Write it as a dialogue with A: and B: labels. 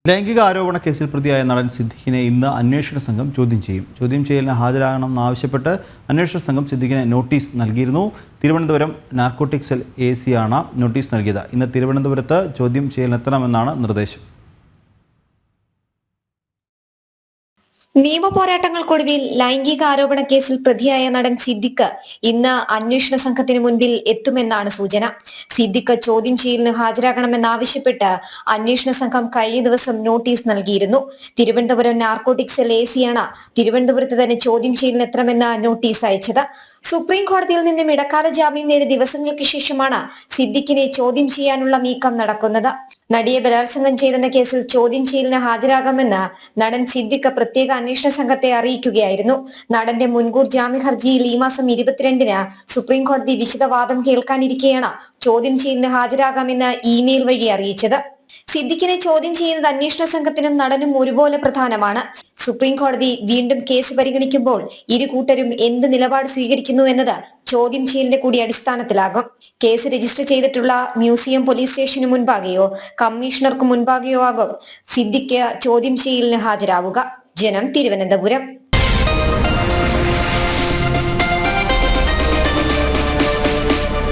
A: ലൈംഗിക ആരോപണ കേസിൽ പ്രതിയായ നടൻ സിദ്ദിഖിനെ ഇന്ന് അന്വേഷണ സംഘം ചോദ്യം ചെയ്യും. ചോദ്യം ചെയ്യലിന് ഹാജരാകണമെന്നാവശ്യപ്പെട്ട് അന്വേഷണ സംഘം സിദ്ദിഖിന് നോട്ടീസ് നൽകിയിരുന്നു. തിരുവനന്തപുരം നാർക്കോട്ടിക് സെൽ AC ആണ് നോട്ടീസ് നൽകിയത്. ഇന്ന് തിരുവനന്തപുരത്ത് ചോദ്യം ചെയ്യലിനെത്തണമെന്നാണ് നിർദ്ദേശം.
B: നിയമ പോരാട്ടങ്ങൾക്കൊടുവിൽ ലൈംഗിക ആരോപണ കേസിൽ പ്രതിയായ നടൻ സിദ്ദിഖ് ഇന്ന് അന്വേഷണ സംഘത്തിന് മുൻപിൽ എത്തുമെന്നാണ് സൂചന. സിദ്ദിഖ് ചോദ്യം ചെയ്യലിന് ഹാജരാകണമെന്നാവശ്യപ്പെട്ട് അന്വേഷണ സംഘം കഴിഞ്ഞ ദിവസം നോട്ടീസ് നൽകിയിരുന്നു. തിരുവനന്തപുരം നാർക്കോട്ടിക് സെൽ AC ആണ് തിരുവനന്തപുരത്ത് തന്നെ ചോദ്യം ചെയ്യലിന് എത്തണമെന്ന് നോട്ടീസ് അയച്ചത്. സുപ്രീം കോടതിയിൽ നിന്നും ഇടക്കാല ജാമ്യം നേടിയ ദിവസങ്ങൾക്ക് ശേഷമാണ് സിദ്ദിഖിനെ ചോദ്യം ചെയ്യാനുള്ള നീക്കം നടക്കുന്നത്. നടിയെ ബലാത്സംഗം ചെയ്തെന്ന കേസിൽ ചോദ്യം ചെയ്യലിന് ഹാജരാകാമെന്ന് നടൻ സിദ്ദിഖ് പ്രത്യേക അന്വേഷണ സംഘത്തെ അറിയിക്കുകയായിരുന്നു. നടന്റെ മുൻകൂർ ജാമ്യ ഹർജിയിൽ ഈ മാസം 22-ന് സുപ്രീം കോടതി വിശദവാദം കേൾക്കാനിരിക്കെയാണ് ചോദ്യം ചെയ്യലിന് ഹാജരാകാമെന്ന് ഇമെയിൽ വഴി അറിയിച്ചത്. സിദ്ദിഖിനെ ചോദ്യം ചെയ്യുന്നത് അന്വേഷണ സംഘത്തിനും നടനും ഒരുപോലെ പ്രധാനമാണ്. സുപ്രീം കോടതി വീണ്ടും കേസ് പരിഗണിക്കുമ്പോൾ ഇരു കൂട്ടരും എന്ത് നിലപാട് സ്വീകരിക്കുന്നു എന്നത് ചോദ്യം ചെയ്യലിന്റെ കൂടി അടിസ്ഥാനത്തിലാകും. കേസ് രജിസ്റ്റർ ചെയ്തിട്ടുള്ള മ്യൂസിയം പോലീസ് സ്റ്റേഷന് മുൻപാകെയോ കമ്മീഷണർക്ക് മുൻപാകെയോ ആകും സിദ്ദിഖ് ചോദ്യം ചെയ്യലിന് ഹാജരാവുക. ജനം, തിരുവനന്തപുരം.